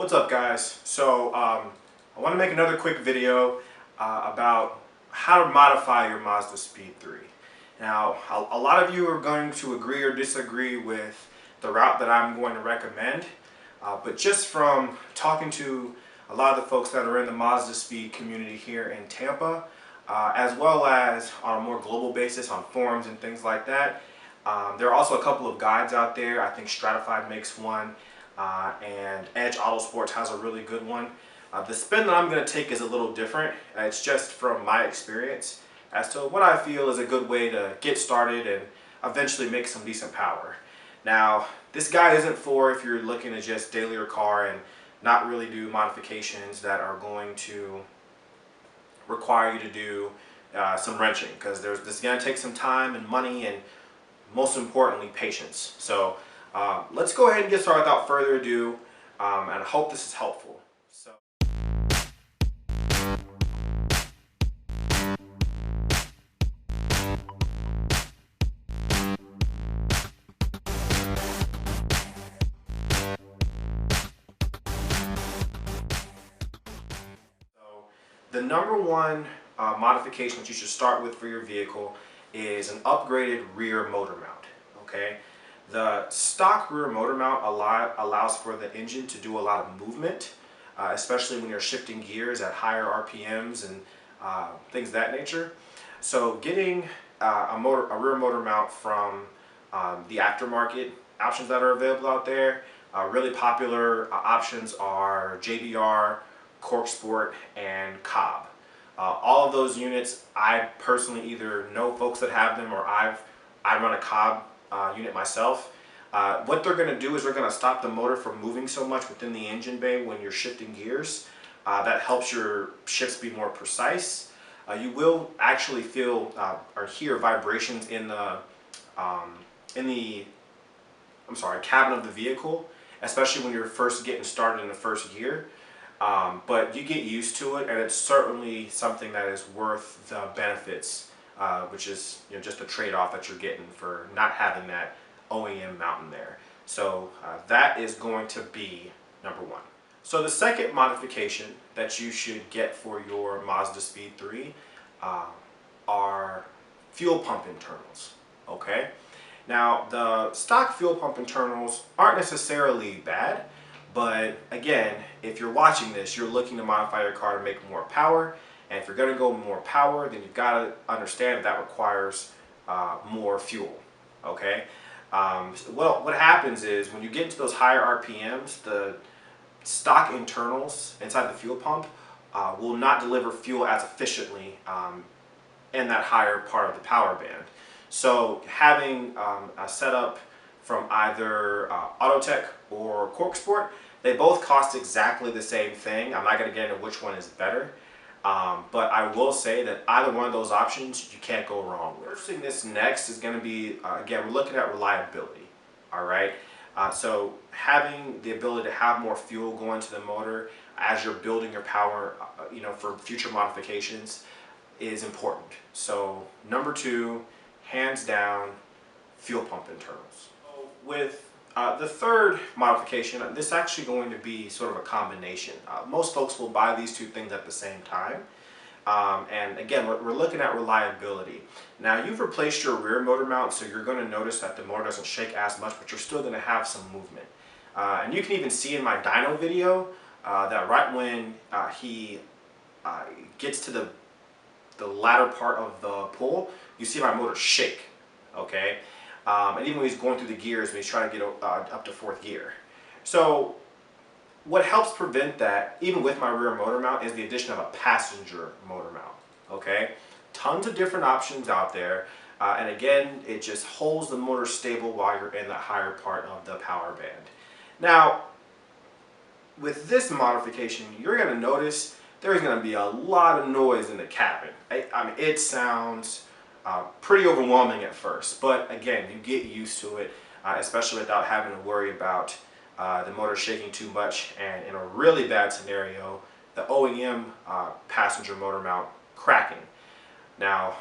What's up, guys? I want to make another quick video about how to modify your Mazdaspeed 3. Now, a lot of you are going to agree or disagree with the route that I'm going to recommend, but just from talking to a lot of the folks that are in the Mazdaspeed community here in Tampa, as well as on a more global basis on forums and things like that, there are also a couple of guides out there. I think Stratified makes one. And Edge Autosports has a really good one. The spin that I'm going to take is a little different. It's just from my experience as to what I feel is a good way to get started and eventually make some decent power. Now, this guide isn't for if you're looking to just daily your car and not really do modifications that are going to require you to do some wrenching, because this is going to take some time and money and most importantly patience. So let's go ahead and get started without further ado, and I hope this is helpful. The number one modification that you should start with for your vehicle is an upgraded rear motor mount. Okay, the stock rear motor mount allows for the engine to do a lot of movement, especially when you're shifting gears at higher RPMs and things of that nature. So getting a rear motor mount from the aftermarket options that are available out there, really popular options are JBR, Corksport, and Cobb. All of those units, I personally either know folks that have them or I run a Cobb unit myself. What they're going to do is they're going to stop the motor from moving so much within the engine bay when you're shifting gears. That helps your shifts be more precise. You will actually feel or hear vibrations in the cabin of the vehicle, especially when you're first getting started in the first gear. But you get used to it, and it's certainly something that is worth the benefits, which is just a trade-off that you're getting for not having that OEM mount in there. So that is going to be number one. So the second modification that you should get for your Mazdaspeed 3 are fuel pump internals. Okay, now the stock fuel pump internals aren't necessarily bad. But again, if you're watching this, you're looking to modify your car to make more power. And if you're going to go more power, then you've got to understand that requires more fuel. Okay? Well, what happens is when you get into those higher RPMs, the stock internals inside the fuel pump will not deliver fuel as efficiently in that higher part of the power band. So having a setup from either Autotech or Corksport, they both cost exactly the same thing. I'm not going to get into which one is better, but I will say that either one of those options you can't go wrong with. Purchasing this next is going to be, again, we're looking at reliability. All right, so having the ability to have more fuel go into the motor as you're building your power, for future modifications is important. So number two, hands down, fuel pump internals. With the third modification, this is actually going to be sort of a combination. Most folks will buy these two things at the same time. And again, we're looking at reliability. Now, you've replaced your rear motor mount, so you're going to notice that the motor doesn't shake as much, but you're still going to have some movement. And you can even see in my dyno video that right when he gets to the latter part of the pull, you see my motor shake. Okay? And even when he's going through the gears, when he's trying to get up to fourth gear. So what helps prevent that, even with my rear motor mount, is the addition of a passenger motor mount. Okay, tons of different options out there, and again, it just holds the motor stable while you're in the higher part of the power band. Now, with this modification, you're going to notice there's going to be a lot of noise in the cabin. I mean, it sounds pretty overwhelming at first, but again, you get used to it, especially without having to worry about the motor shaking too much, and in a really bad scenario, the OEM passenger motor mount cracking. Now,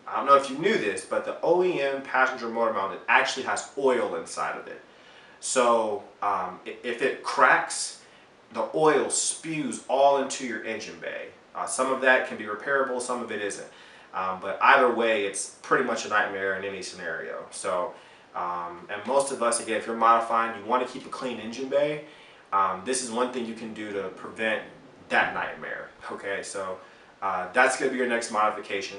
I don't know if you knew this, but the OEM passenger motor mount, it actually has oil inside of it. So if it cracks, the oil spews all into your engine bay. Some of that can be repairable, some of it isn't. But either way, it's pretty much a nightmare in any scenario. So, and most of us, again, if you're modifying, you want to keep a clean engine bay. This is one thing you can do to prevent that nightmare. Okay, so that's going to be your next modification.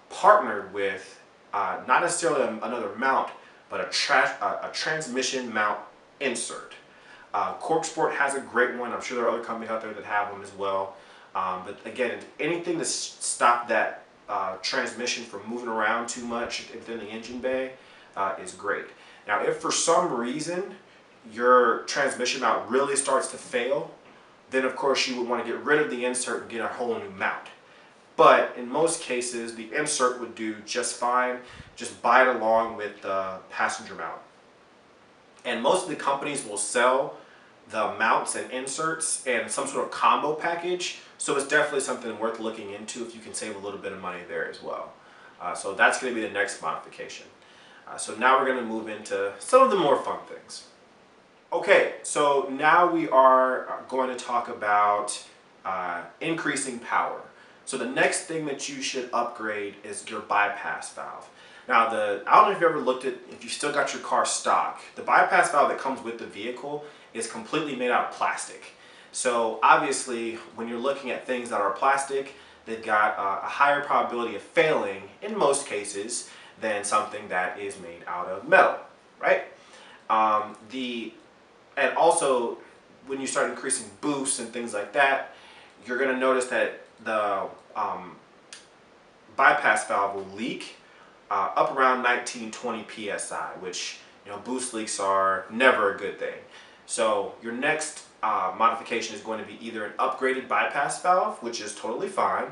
Partnered with not necessarily another mount, but a transmission mount insert. Corksport has a great one. I'm sure there are other companies out there that have them as well. But again, anything to stop that transmission from moving around too much within the engine bay is great. Now, if for some reason your transmission mount really starts to fail, then of course you would want to get rid of the insert and get a whole new mount. But in most cases, the insert would do just fine. Just buy it along with the passenger mount. And most of the companies will sell the mounts and inserts and some sort of combo package. So it's definitely something worth looking into if you can save a little bit of money there as well. So that's going to be the next modification. So now we're going to move into some of the more fun things. Okay, so now we are going to talk about increasing power. So the next thing that you should upgrade is your bypass valve. Now, I don't know if you've ever looked at, if you still got your car stock, the bypass valve that comes with the vehicle is completely made out of plastic. So obviously, when you're looking at things that are plastic, they've got a higher probability of failing in most cases than something that is made out of metal, right? And also, when you start increasing boosts and things like that, you're going to notice that the bypass valve will leak up around 19-20 psi, which, you know, boost leaks are never a good thing. So your next modification is going to be either an upgraded bypass valve, which is totally fine,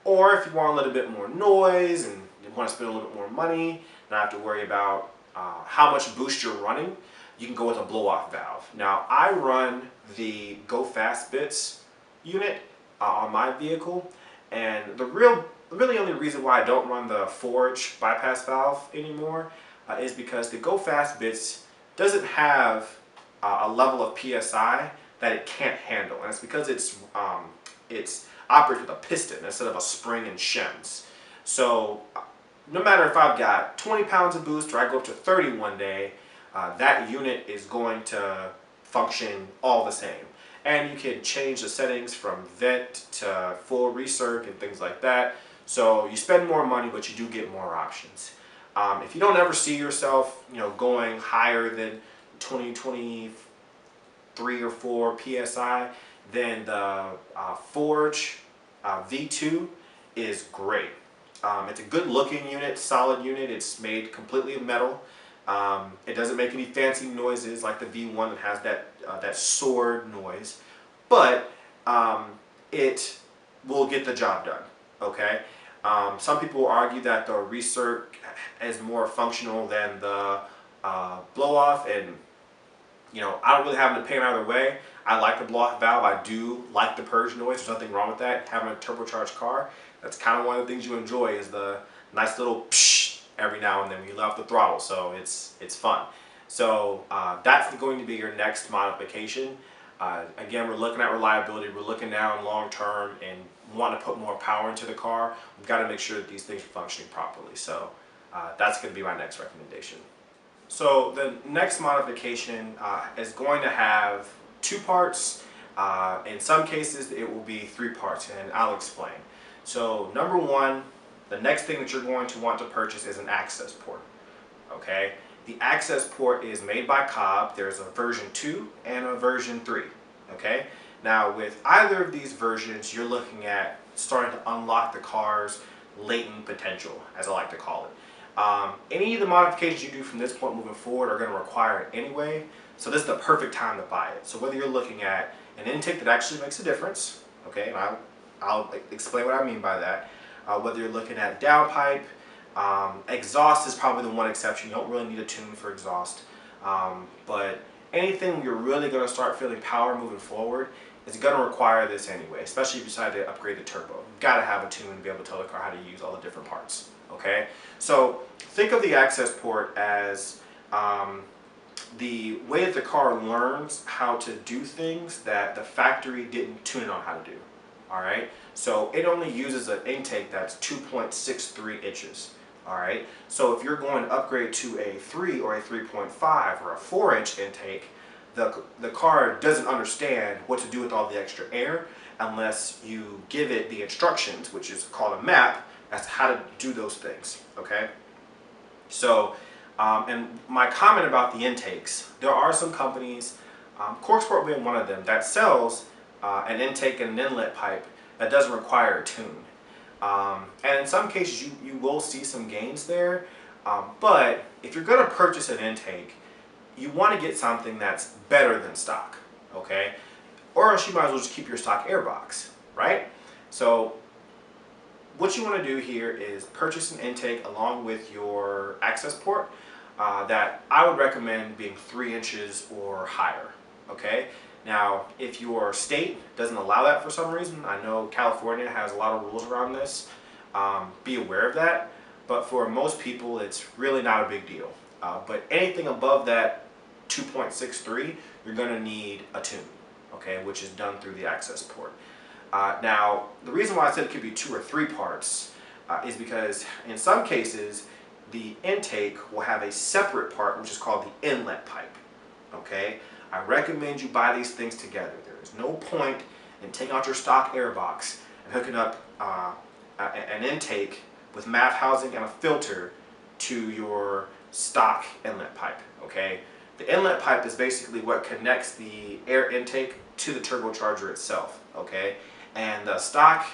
or if you want a little bit more noise and you want to spend a little bit more money, not have to worry about how much boost you're running, you can go with a blow-off valve. Now, I run the Go Fast Bits unit on my vehicle, and the really only reason why I don't run the Forge bypass valve anymore is because the Go Fast Bits doesn't have a level of PSI that it can't handle, and it's because it's operates with a piston instead of a spring and shims. So no matter if I've got 20 pounds of boost or I go up to 30 one day, that unit is going to function all the same. And you can change the settings from vent to full recirc and things like that. So you spend more money, but you do get more options. If you don't ever see yourself, you know, going higher than 23 or 4 psi, then the Forge V2 is great. It's a good looking unit, solid unit. It's made completely of metal. It doesn't make any fancy noises like the V1 that has that sword noise, but it will get the job done. Okay. Some people will argue that the recirc is more functional than the blow-off, and you know, I don't really have an opinion either way. I like the blow-off valve. I do like the purge noise. There's nothing wrong with that. Having a turbocharged car, that's kind of one of the things you enjoy, is the nice little psh every now and then when you let off the throttle. So it's fun. So that's going to be your next modification. Again, we're looking at reliability. We're looking down long term and want to put more power into the car. We've got to make sure that these things are functioning properly. So that's going to be my next recommendation. So the next modification is going to have 2 parts. In some cases, it will be 3 parts, and I'll explain. So number 1, the next thing that you're going to want to purchase is an access port. Okay, the access port is made by Cobb. There's a version 2 and a version 3. Okay, now with either of these versions, you're looking at starting to unlock the car's latent potential, as I like to call it. Any of the modifications you do from this point moving forward are going to require it anyway, so this is the perfect time to buy it. So whether you're looking at an intake that actually makes a difference, okay, and I'll explain what I mean by that. Whether you're looking at downpipe, exhaust is probably the one exception. You don't really need a tune for exhaust, but anything you're really going to start feeling power moving forward is going to require this anyway, especially if you decide to upgrade the turbo. You've got to have a tune to be able to tell the car how to use all the different parts. Okay, so think of the access port as the way that the car learns how to do things that the factory didn't tune it on how to do. All right, so it only uses an intake that's 2.63 inches. All right, so if you're going to upgrade to a 3 or a 3.5 or a 4-inch intake, the car doesn't understand what to do with all the extra air unless you give it the instructions, which is called a map, as to how to do those things. Okay, so and my comment about the intakes, there are some companies, Corksport being one of them, that sells an intake and an inlet pipe that doesn't require a tune. And in some cases you will see some gains there, but if you're going to purchase an intake, you want to get something that's better than stock, okay? Or else you might as well just keep your stock airbox, right? So what you want to do here is purchase an intake along with your access port that I would recommend being 3 inches or higher, okay? Now, if your state doesn't allow that for some reason, I know California has a lot of rules around this, be aware of that, but for most people it's really not a big deal. But anything above that 2.63, you're going to need a tune, okay, which is done through the access port. Now, the reason why I said it could be 2 or 3 parts is because in some cases the intake will have a separate part which is called the inlet pipe, okay? I recommend you buy these things together. There is no point in taking out your stock airbox and hooking up an intake with MAF housing and a filter to your stock inlet pipe, okay? The inlet pipe is basically what connects the air intake to the turbocharger itself, okay? And the stock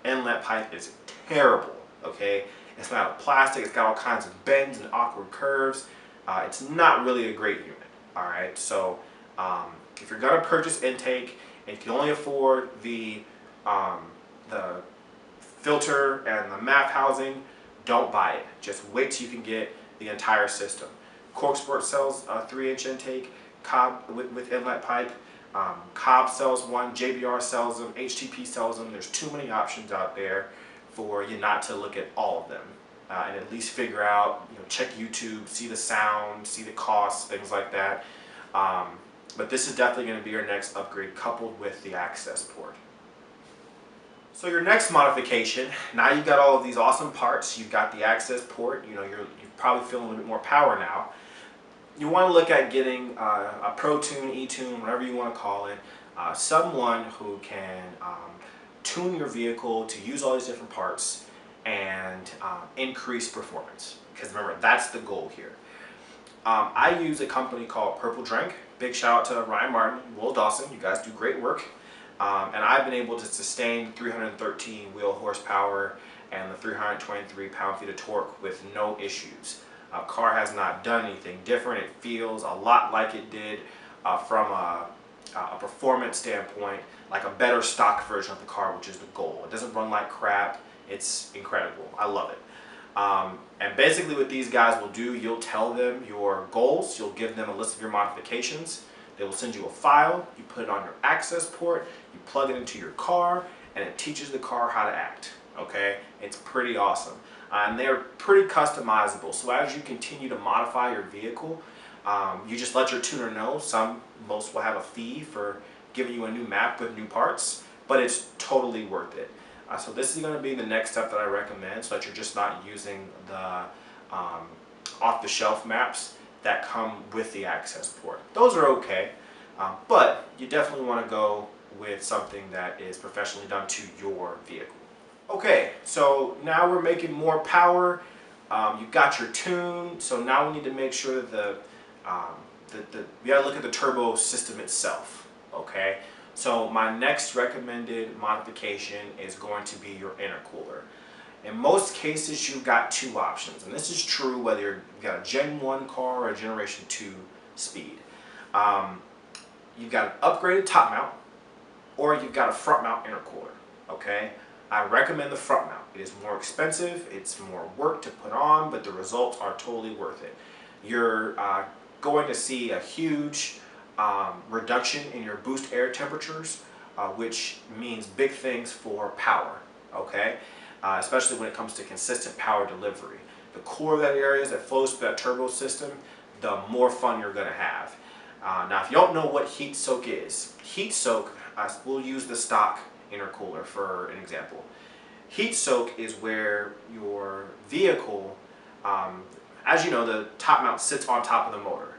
inlet pipe is terrible, okay? It's made out of plastic, it's got all kinds of bends and awkward curves. It's not really a great unit, all right? So if you're gonna purchase intake and you can only afford the filter and the MAF housing, don't buy it. Just wait till you can get the entire system. Corksport sells a 3-inch intake, Cobb with inlet pipe. Cobb sells one, JBR sells them, HTP sells them. There's too many options out there for you not to look at all of them and at least figure out, check YouTube, see the sound, see the costs, things like that. But this is definitely going to be your next upgrade coupled with the access port. So your next modification, now you've got all of these awesome parts, you've got the access port, you're probably feeling a little bit more power now. You want to look at getting a Pro Tune, E-Tune, whatever you want to call it, someone who can tune your vehicle to use all these different parts and increase performance. Because remember, that's the goal here. I use a company called Purple Drink. Big shout out to Ryan Martin, Will Dawson. You guys do great work. And I've been able to sustain 313 wheel horsepower and the 323 pound-feet of torque with no issues. Car has not done anything different. It feels a lot like it did from a performance standpoint, like a better stock version of the car, which is the goal. It doesn't run like crap. It's incredible. I love it. And basically what these guys will do, you'll tell them your goals, you'll give them a list of your modifications, they will send you a file, you put it on your access port, you plug it into your car, and it teaches the car how to act, okay? It's pretty awesome. And they're pretty customizable, so as you continue to modify your vehicle, you just let your tuner know. Most will have a fee for giving you a new map with new parts, but it's totally worth it. So this is going to be the next step that I recommend, so that you're just not using the off-the-shelf maps that come with the access port. Those are okay, but you definitely want to go with something that is professionally done to your vehicle. Okay, so now we're making more power. You got your tune, so now we need to make sure that we got to look at the turbo system itself. Okay. So my next recommended modification is going to be your intercooler. In most cases, you've got 2 options, and this is true whether you've got a Gen 1 car or a Generation 2 speed. You've got an upgraded top mount, or you've got a front mount intercooler. Okay, I recommend the front mount. It is more expensive, it's more work to put on, but the results are totally worth it. You're going to see a huge reduction in your boost air temperatures, which means big things for power, okay? Especially when it comes to consistent power delivery. The core of that area that flows through that turbo system, the more fun you're going to have. Now, if you don't know what heat soak is, heat soak, we'll use the stock intercooler for an example. Heat soak is where your vehicle, as you know, the top mount sits on top of the motor.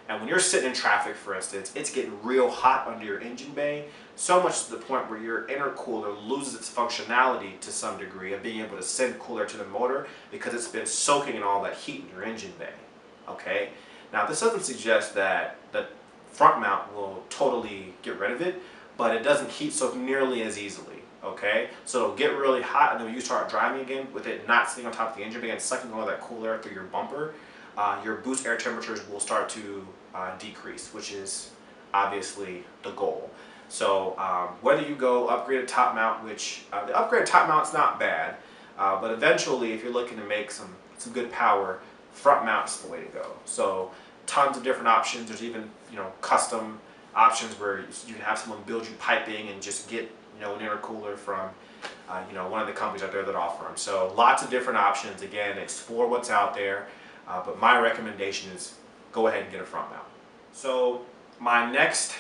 And when you're sitting in traffic, for instance, it's getting real hot under your engine bay, so much to the point where your intercooler loses its functionality to some degree of being able to send cooler to the motor because it's been soaking in all that heat in your engine bay. Okay? Now, this doesn't suggest that the front mount will totally get rid of it, but it doesn't heat soak nearly as easily. Okay? So it'll get really hot, and then when you start driving again, with it not sitting on top of the engine bay and sucking all that cool air through your bumper, your boost air temperatures will start to decrease, which is obviously the goal. So whether you go upgraded top mount, which the upgraded top mount's not bad, but eventually if you're looking to make some good power, front mount's the way to go. So tons of different options. There's even custom options where you can have someone build you piping and just get an intercooler from one of the companies out there that offer them. So lots of different options. Again, explore what's out there. But my recommendation is go ahead and get a front mount. So my next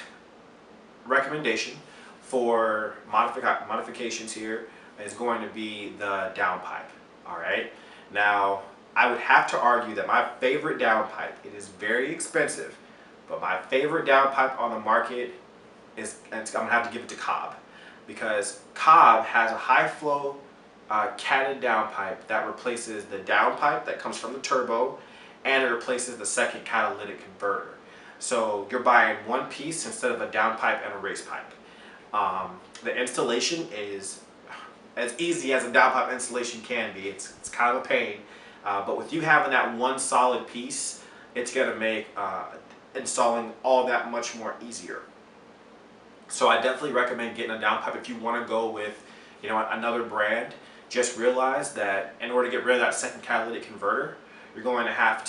recommendation for modifications here is going to be the downpipe. All right. Now, I would have to argue that my favorite downpipe, it is very expensive, but my favorite downpipe on the market is, I'm going to have to give it to Cobb, because Cobb has a high flow catted downpipe that replaces the downpipe that comes from the turbo, and it replaces the second catalytic converter. So you're buying one piece instead of a downpipe and a race pipe. The installation is as easy as a downpipe installation can be. It's kind of a pain, but with you having that one solid piece, it's going to make installing all that much more easier. So I definitely recommend getting a downpipe if you want to go with another brand. Just realize that in order to get rid of that second catalytic converter, you're going to have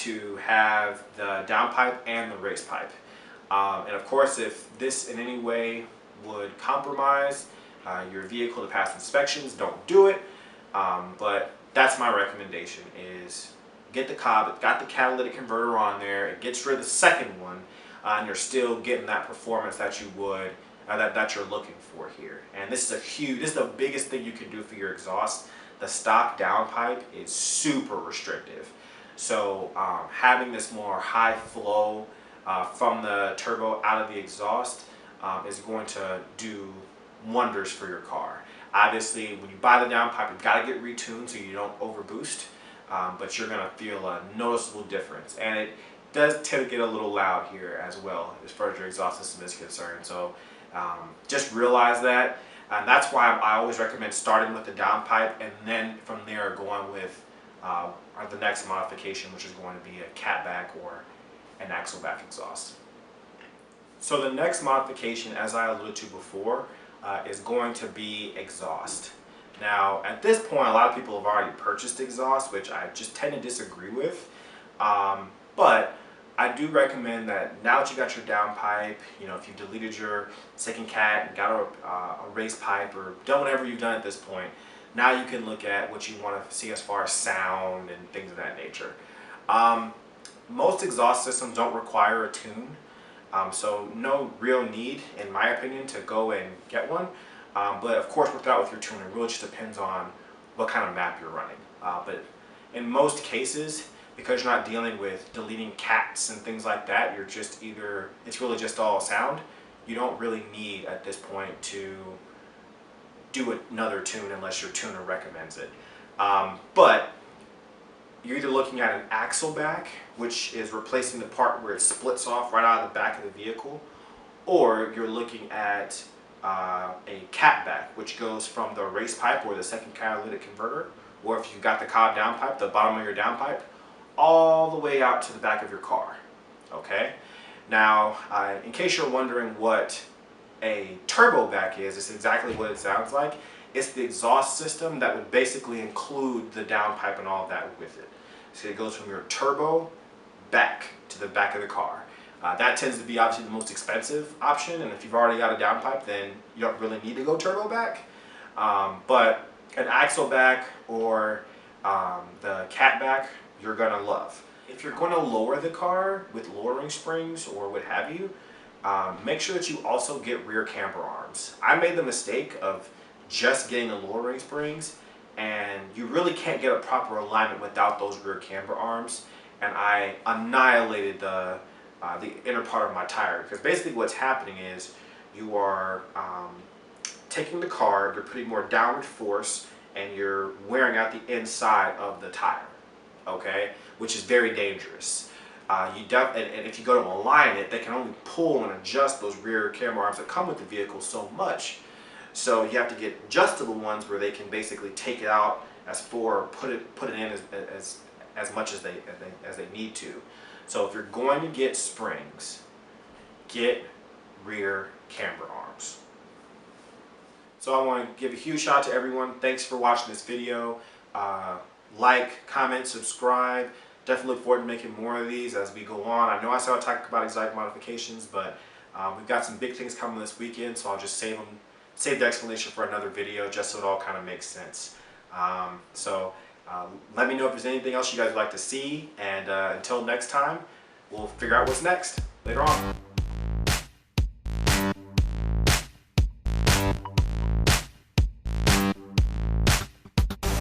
the downpipe and the race pipe. And of course, if this in any way would compromise your vehicle to pass inspections, don't do it. But that's my recommendation, is get the Cobb. It's got the catalytic converter on there. It gets rid of the second one, and you're still getting that performance that you would that you're looking for here. And this is the biggest thing you can do for your exhaust. The stock downpipe is super restrictive. So having this more high flow from the turbo out of the exhaust is going to do wonders for your car. Obviously, when you buy the downpipe, you've got to get retuned so you don't overboost, but you're going to feel a noticeable difference. And it does tend to get a little loud here as well, as far as your exhaust system is concerned. So just realize that. And that's why I always recommend starting with the downpipe, and then from there going with the next modification, which is going to be a catback or an axle back exhaust. So the next modification, as I alluded to before, is going to be exhaust. Now, at this point, a lot of people have already purchased exhaust, which I just tend to disagree with. But I do recommend that now that you got your downpipe, if you've deleted your second cat and got a race pipe or done whatever you've done at this point, now you can look at what you want to see as far as sound and things of that nature. Most exhaust systems don't require a tune, so no real need, in my opinion, to go and get one. But of course, work it out with your tuner. It really just depends on what kind of map you're running. But in most cases, because you're not dealing with deleting cats and things like that, it's really just all sound. You don't really need at this point to do another tune unless your tuner recommends it. But you're either looking at an axle back, which is replacing the part where it splits off right out of the back of the vehicle, or you're looking at a cat back, which goes from the race pipe or the second catalytic converter, or if you've got the Cobb downpipe, the bottom of your downpipe, all the way out to the back of your car. Okay? Now, in case you're wondering what a turbo back is, it's exactly what it sounds like. It's the exhaust system that would basically include the downpipe and all of that with it. So it goes from your turbo back to the back of the car. That tends to be obviously the most expensive option, and if you've already got a downpipe, then you don't really need to go turbo back. But an axle back or the cat back, you're gonna love. If you're going to lower the car with lowering springs or what have you, make sure that you also get rear camber arms. I made the mistake of just getting the lowering springs, and you really can't get a proper alignment without those rear camber arms, and I annihilated the inner part of my tire, because basically what's happening is you are taking the car, you're putting more downward force, and you're wearing out the inside of the tire, okay, which is very dangerous. And if you go to align it, they can only pull and adjust those rear camber arms that come with the vehicle so much. So you have to get adjustable ones where they can basically take it out as far, put it in as much as they need to. So if you're going to get springs, get rear camber arms. So I want to give a huge shout out to everyone. Thanks for watching this video. Like, comment, subscribe. Definitely look forward to making more of these as we go on. I know I said I'd talk about exotic modifications, but we've got some big things coming this weekend, so I'll just save the explanation for another video just so it all kind of makes sense. Let me know if there's anything else you guys would like to see, and until next time, we'll figure out what's next later on.